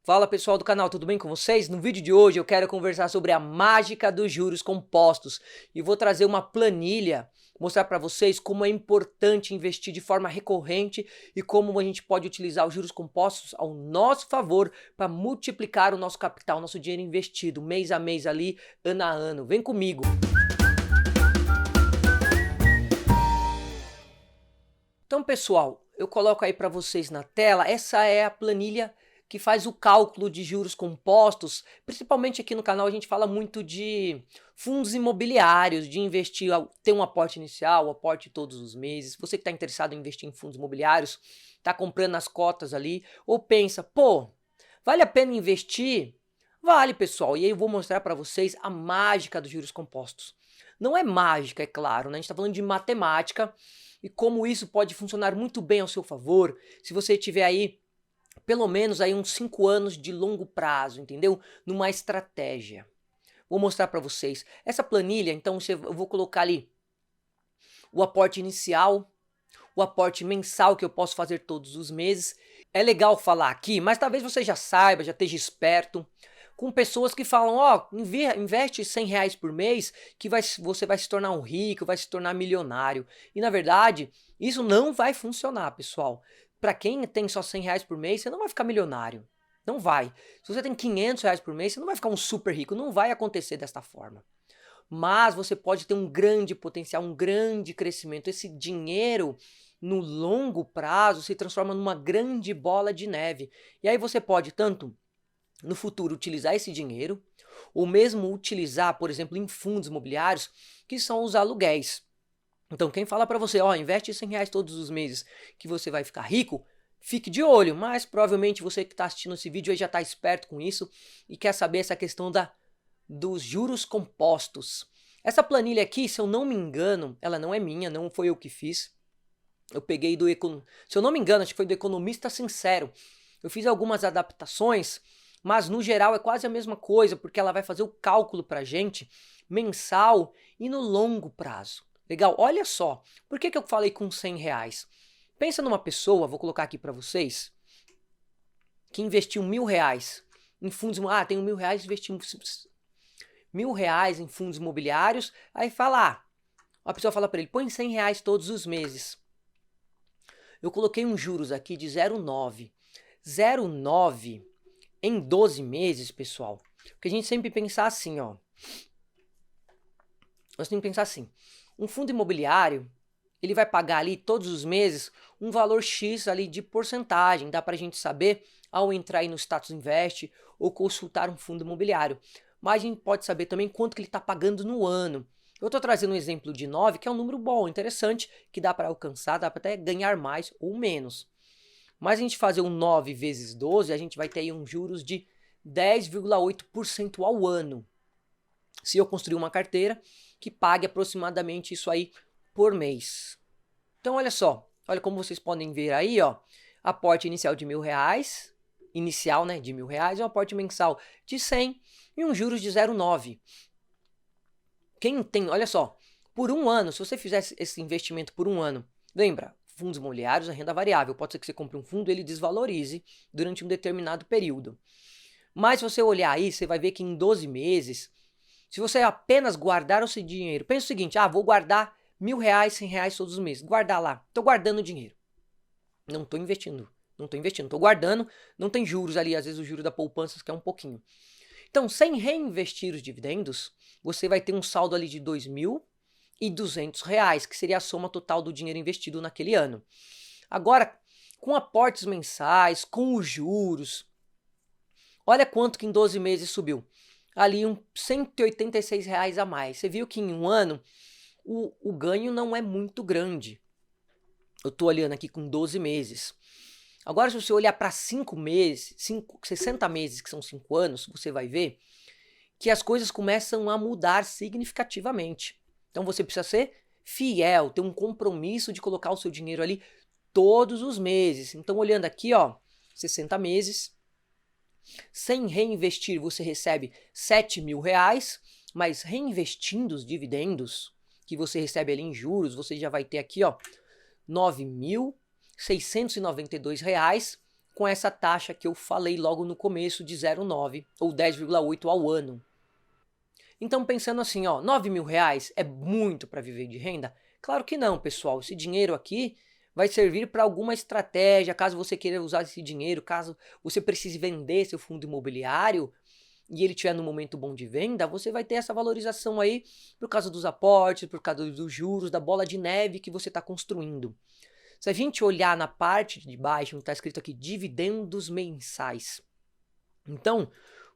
Fala pessoal do canal, tudo bem com vocês? No vídeo de hoje eu quero conversar sobre a mágica dos juros compostos e vou trazer uma planilha, mostrar para vocês como é importante investir de forma recorrente e como a gente pode utilizar os juros compostos ao nosso favor para multiplicar o nosso capital, nosso dinheiro investido, mês a mês ali, ano a ano. Vem comigo! Então pessoal, eu coloco aí para vocês na tela, essa é a planilha que faz o cálculo de juros compostos. Principalmente aqui no canal a gente fala muito de fundos imobiliários, de investir, ter um aporte inicial, aporte todos os meses. Você que está interessado em investir em fundos imobiliários, está comprando as cotas ali, ou pensa, pô, vale a pena investir? Vale, pessoal, e aí eu vou mostrar para vocês a mágica dos juros compostos. Não é mágica, é claro, né? A gente está falando de matemática e como isso pode funcionar muito bem ao seu favor, se você tiver aí pelo menos aí uns 5 anos de longo prazo, entendeu? Numa estratégia. Vou mostrar para vocês. Essa planilha, então, eu vou colocar ali o aporte inicial, o aporte mensal que eu posso fazer todos os meses. É legal falar aqui, mas talvez você já saiba, já esteja esperto, com pessoas que falam, ó, investe R$100 por mês que você vai se tornar um rico, vai se tornar milionário. E na verdade, isso não vai funcionar, pessoal. Para quem tem só R$100 por mês, você não vai ficar milionário. Não vai. Se você tem R$500 por mês, você não vai ficar um super rico. Não vai acontecer desta forma. Mas você pode ter um grande potencial, um grande crescimento. Esse dinheiro, no longo prazo, se transforma numa grande bola de neve. E aí você pode tanto, no futuro, utilizar esse dinheiro, ou mesmo utilizar, por exemplo, em fundos imobiliários, que são os aluguéis. Então quem fala para você, ó, investe R$100 todos os meses que você vai ficar rico, fique de olho, mas provavelmente você que está assistindo esse vídeo aí já está esperto com isso e quer saber essa questão dos juros compostos. Essa planilha aqui, se eu não me engano, ela não é minha, não foi eu que fiz. Eu peguei se eu não me engano, acho que foi do Economista Sincero. Eu fiz algumas adaptações, mas no geral é quase a mesma coisa, porque ela vai fazer o cálculo para a gente mensal e no longo prazo. Legal, olha só, por que eu falei com R$100? Pensa numa pessoa, vou colocar aqui para vocês, que investiu R$1.000 em fundos, tem R$1.000, investiu R$1.000 em fundos imobiliários, aí fala, a pessoa fala para ele, põe R$100 todos os meses. Eu coloquei uns juros aqui de 0,9. 0,9 em 12 meses, pessoal, porque a gente sempre pensar assim, ó. Nós temos que pensar assim, um fundo imobiliário, ele vai pagar ali todos os meses um valor X ali de porcentagem. Dá para a gente saber ao entrar aí no Status Invest ou consultar um fundo imobiliário. Mas a gente pode saber também quanto que ele está pagando no ano. Eu estou trazendo um exemplo de 9, que é um número bom, interessante, que dá para alcançar, dá para até ganhar mais ou menos. Mas a gente fazer um 9 vezes 12, a gente vai ter aí uns juros de 10,8% ao ano. Se eu construir uma carteira que pague aproximadamente isso aí por mês. Então olha só, olha como vocês podem ver aí, ó, aporte inicial de R$1.000, inicial, né, de R$1.000, um aporte mensal de 100 e um juros de 0,9. Quem tem, olha só, por um ano, se você fizesse esse investimento por um ano, lembra, fundos imobiliários é renda variável, pode ser que você compre um fundo e ele desvalorize durante um determinado período. Mas se você olhar aí, você vai ver que em 12 meses, se você apenas guardar o seu dinheiro, pensa o seguinte, vou guardar R$1.000, R$100 todos os meses, guardar lá, estou guardando dinheiro, não estou investindo, estou guardando, não tem juros ali, às vezes o juro da poupança que é um pouquinho. Então, sem reinvestir os dividendos, você vai ter um saldo ali de R$2.200, que seria a soma total do dinheiro investido naquele ano. Agora, com aportes mensais, com os juros, olha quanto que em 12 meses subiu. Ali R$186 a mais. Você viu que em um ano o ganho não é muito grande. Eu estou olhando aqui com 12 meses. Agora, se você olhar para 5 meses, 60 meses, que são 5 anos, você vai ver que as coisas começam a mudar significativamente. Então você precisa ser fiel, ter um compromisso de colocar o seu dinheiro ali todos os meses. Então olhando aqui, ó, 60 meses, sem reinvestir você recebe R$7.000, mas reinvestindo os dividendos que você recebe ali em juros, você já vai ter aqui, ó, R$9.692 com essa taxa que eu falei logo no começo de 0,9 ou 10,8 ao ano. Então pensando assim, ó, 9 mil reais é muito para viver de renda? Claro que não, pessoal. Esse dinheiro aqui vai servir para alguma estratégia, caso você queira usar esse dinheiro, caso você precise vender seu fundo imobiliário e ele estiver no momento bom de venda, você vai ter essa valorização aí por causa dos aportes, por causa dos juros, da bola de neve que você está construindo. Se a gente olhar na parte de baixo, está escrito aqui dividendos mensais. Então,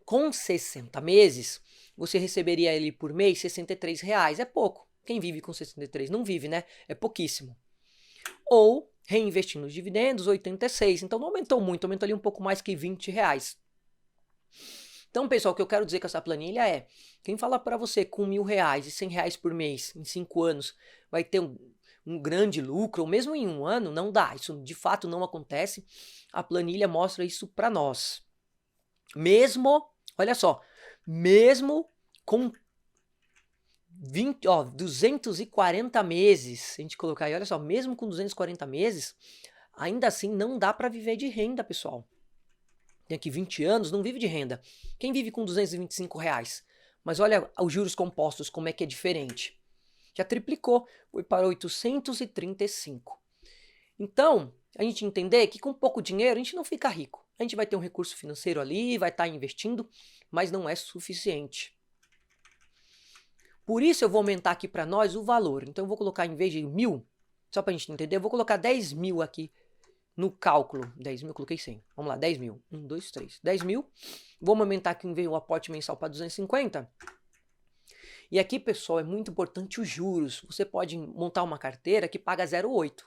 com 60 meses, você receberia ele por mês R$ 63. É pouco. Quem vive com 63 não vive, né? É pouquíssimo. Ou reinvestindo os dividendos, 86. Então não aumentou muito, aumentou ali um pouco mais que R$ 20. Então, pessoal, o que eu quero dizer com essa planilha é, quem fala para você com R$ 1.000 e R$ 100 por mês em 5 anos vai ter um grande lucro, ou mesmo em um ano, não dá. Isso de fato não acontece. A planilha mostra isso para nós. Mesmo, olha só, mesmo com 240 meses, se a gente colocar aí, olha só, mesmo com 240 meses, ainda assim não dá para viver de renda, pessoal. Tem aqui 20 anos, não vive de renda. Quem vive com R$ 225? Mas olha os juros compostos, como é que é diferente. Já triplicou, foi para 835. Então, a gente entender que com pouco dinheiro a gente não fica rico. A gente vai ter um recurso financeiro ali, vai estar investindo, mas não é suficiente. Por isso eu vou aumentar aqui para nós o valor. Então eu vou colocar, em vez de 1.000, só para a gente entender, eu vou colocar 10 mil aqui no cálculo. 10 mil, eu coloquei 100. Vamos lá, 10 mil. 1, 2, 3. 10 mil. Vamos aumentar aqui o aporte mensal para 250. E aqui, pessoal, é muito importante os juros. Você pode montar uma carteira que paga 0,8.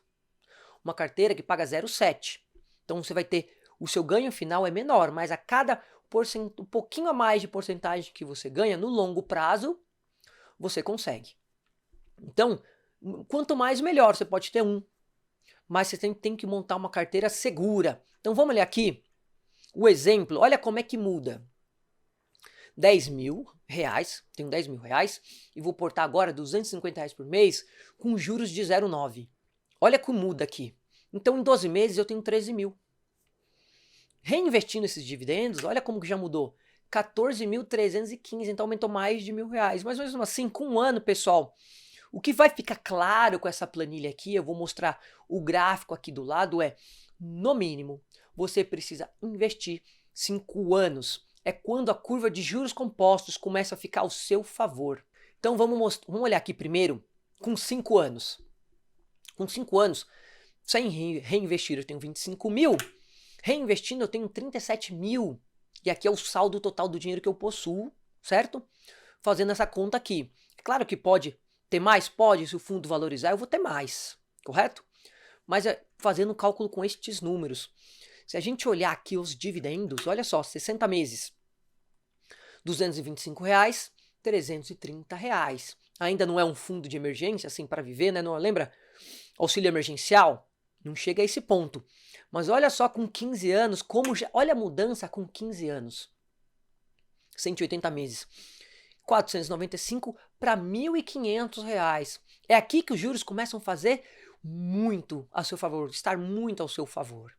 Uma carteira que paga 0,7. Então você vai ter, o seu ganho final é menor, mas a cada um pouquinho a mais de porcentagem que você ganha no longo prazo, você consegue. Então, quanto mais melhor, você pode ter um, mas você tem que montar uma carteira segura. Então vamos olhar aqui o exemplo, olha como é que muda. 10 mil reais, tenho 10 mil reais e vou portar agora R$ 250 por mês com juros de 0,9. Olha como muda aqui. Então em 12 meses eu tenho 13 mil. Reinvestindo esses dividendos, olha como que já mudou. 14.315, então aumentou mais de R$ 1.000. Mas mesmo assim, com um ano, pessoal, o que vai ficar claro com essa planilha aqui, eu vou mostrar o gráfico aqui do lado, é, no mínimo, você precisa investir 5 anos. É quando a curva de juros compostos começa a ficar ao seu favor. Então vamos olhar aqui primeiro com 5 anos. Com 5 anos, sem reinvestir eu tenho 25 mil, reinvestindo eu tenho 37 mil. E aqui é o saldo total do dinheiro que eu possuo, certo? Fazendo essa conta aqui. Claro que pode ter mais? Pode, se o fundo valorizar eu vou ter mais, correto? Mas fazendo o cálculo com estes números. Se a gente olhar aqui os dividendos, olha só, 60 meses, R$ 225, R$ 330. Ainda não é um fundo de emergência, assim, para viver, né? Não lembra? Auxílio emergencial? Não chega a esse ponto. Mas olha só com 15 anos, olha a mudança com 15 anos. 180 meses. 495 para R$ 1.500. É aqui que os juros começam a fazer muito a seu favor, estar muito ao seu favor.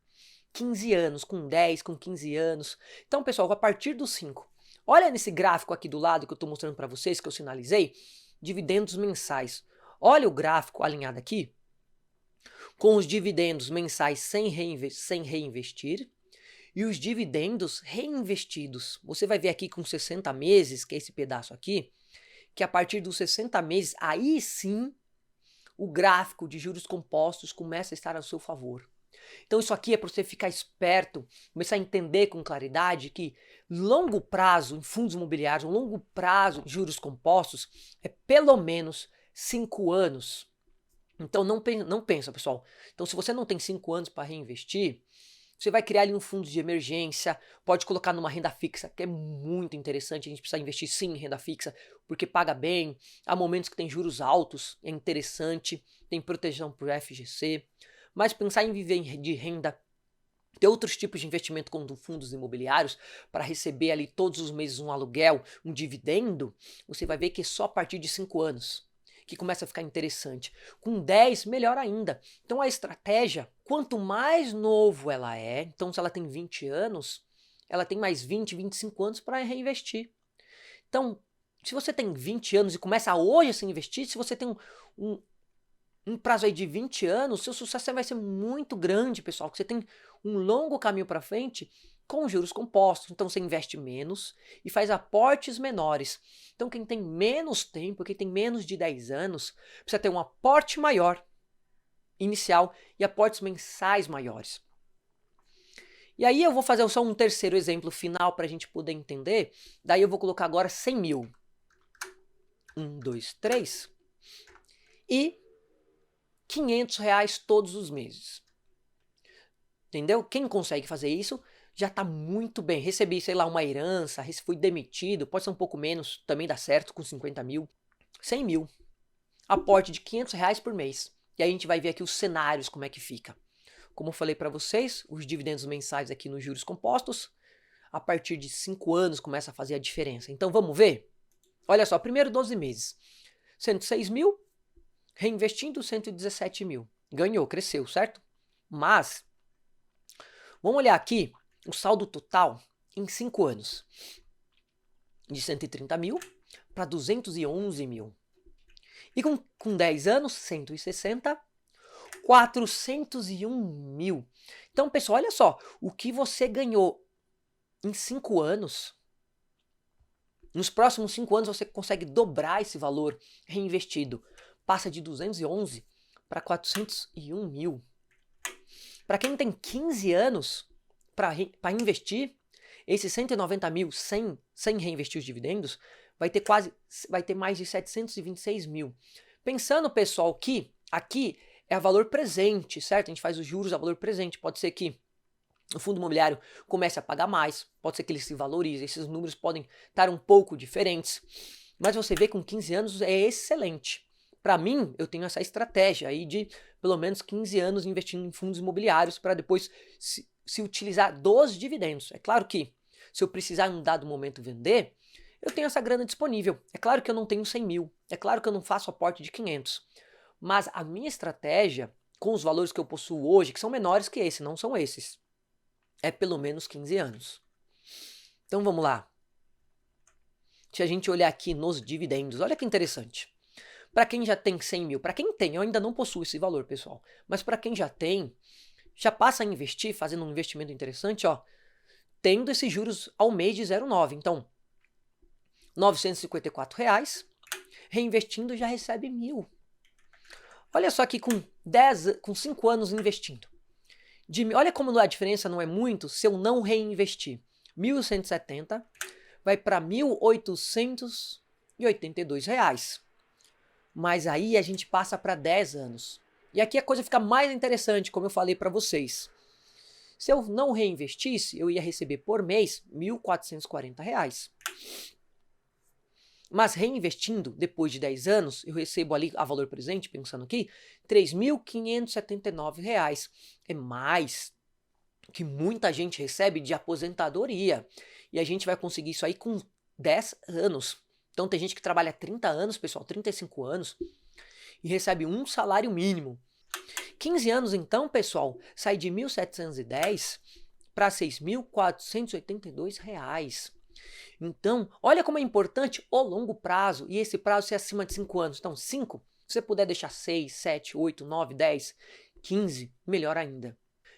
15 anos, com 10, com 15 anos. Então, pessoal, a partir dos 5. Olha nesse gráfico aqui do lado que eu estou mostrando para vocês, que eu sinalizei, dividendos mensais. Olha o gráfico alinhado aqui, com os dividendos mensais sem reinvestir e os dividendos reinvestidos. Você vai ver aqui com 60 meses, que é esse pedaço aqui, que a partir dos 60 meses, aí sim, o gráfico de juros compostos começa a estar ao seu favor. Então isso aqui é para você ficar esperto, começar a entender com claridade que longo prazo em fundos imobiliários, um longo prazo em juros compostos é pelo menos 5 anos. Então não pensa, pessoal. Então se você não tem 5 anos para reinvestir, você vai criar ali um fundo de emergência, pode colocar numa renda fixa, que é muito interessante, a gente precisa investir sim em renda fixa, porque paga bem, há momentos que tem juros altos, é interessante, tem proteção por FGC, mas pensar em viver de renda, ter outros tipos de investimento como fundos imobiliários, para receber ali todos os meses um aluguel, um dividendo, você vai ver que é só a partir de 5 anos que começa a ficar interessante. Com 10, melhor ainda. Então a estratégia, Quanto mais novo ela é, então se ela tem 20 anos, ela tem mais 20, 25 anos para reinvestir. Então, se você tem 20 anos e começa hoje a se investir, se você tem um prazo aí de 20 anos, seu sucesso vai ser muito grande, pessoal, porque você tem um longo caminho para frente com juros compostos. Então você investe menos e faz aportes menores. Então quem tem menos tempo, quem tem menos de 10 anos, precisa ter um aporte maior inicial e aportes mensais maiores. E aí eu vou fazer só um terceiro exemplo final para a gente poder entender. Daí eu vou colocar agora 100 mil. 1, 2, 3. E R$500 todos os meses. Entendeu? Quem consegue fazer isso já está muito bem. Recebi, sei lá, uma herança, fui demitido, pode ser um pouco menos, também dá certo com 50 mil. 100 mil. Aporte de R$500 por mês. E aí a gente vai ver aqui os cenários, como é que fica. Como eu falei para vocês, os dividendos mensais aqui nos juros compostos, a partir de 5 anos começa a fazer a diferença. Então vamos ver? Olha só, primeiro 12 meses. 106 mil, reinvestindo 117 mil. Ganhou, cresceu, certo? Mas, vamos olhar aqui o saldo total em 5 anos. De 130 mil para 211 mil. E com 10 anos, 160, 401 mil. Então, pessoal, olha só. O que você ganhou em 5 anos, nos próximos 5 anos você consegue dobrar esse valor reinvestido. Passa de 211 para 401 mil. Para quem tem 15 anos para investir, esses 190 mil sem reinvestir os dividendos, vai ter mais de 726 mil. Pensando, pessoal, que aqui é valor presente, certo? A gente faz os juros a valor presente. Pode ser que o fundo imobiliário comece a pagar mais, pode ser que ele se valorize, esses números podem estar um pouco diferentes, mas você vê que com 15 anos é excelente. Para mim, eu tenho essa estratégia aí de pelo menos 15 anos investindo em fundos imobiliários para depois se utilizar dos dividendos. É claro que se eu precisar em um dado momento vender, eu tenho essa grana disponível. É claro que eu não tenho 100 mil, é claro que eu não faço aporte de 500, mas a minha estratégia com os valores que eu possuo hoje, que são menores que esse, não são esses, é pelo menos 15 anos. Então vamos lá. Se a gente olhar aqui nos dividendos, olha que interessante. Para quem já tem 100 mil, para quem tem, eu ainda não possuo esse valor, pessoal, mas para quem já tem, já passa a investir, fazendo um investimento interessante, ó, tendo esses juros ao mês de 0,9. Então, R$954, reinvestindo já recebe 1.000. Olha só aqui com 5 anos investindo. Olha como a diferença não é muito se eu não reinvestir. 1.170 vai para R$1.882. Mas aí a gente passa para 10 anos. E aqui a coisa fica mais interessante, como eu falei para vocês. Se eu não reinvestisse, eu ia receber por mês R$1.440. Mas reinvestindo, depois de 10 anos, eu recebo ali a valor presente, pensando aqui, R$3.579. É mais que muita gente recebe de aposentadoria. E a gente vai conseguir isso aí com 10 anos. Então tem gente que trabalha 30 anos, pessoal, 35 anos, e recebe um salário mínimo. 15 anos então, pessoal, sai de 1.710 para R$6.482. Então, olha como é importante o longo prazo, e esse prazo ser acima de 5 anos. Então, 5, se você puder deixar 6, 7, 8, 9, 10, 15, melhor ainda.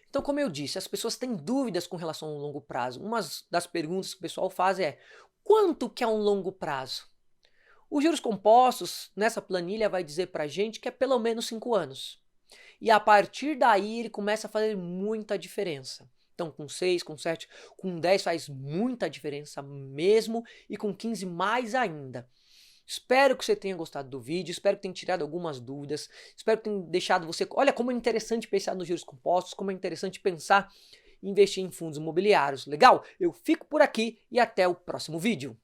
Então, como eu disse, as pessoas têm dúvidas com relação ao longo prazo. Uma das perguntas que o pessoal faz é, quanto que é um longo prazo? Os juros compostos, nessa planilha, vai dizer pra gente que é pelo menos 5 anos. E a partir daí ele começa a fazer muita diferença. Então com 6, com 7, com 10 faz muita diferença mesmo, e com 15 mais ainda. Espero que você tenha gostado do vídeo, espero que tenha tirado algumas dúvidas, espero que tenha deixado você... Olha como é interessante pensar nos juros compostos, como é interessante pensar em investir em fundos imobiliários. Legal? Eu fico por aqui e até o próximo vídeo.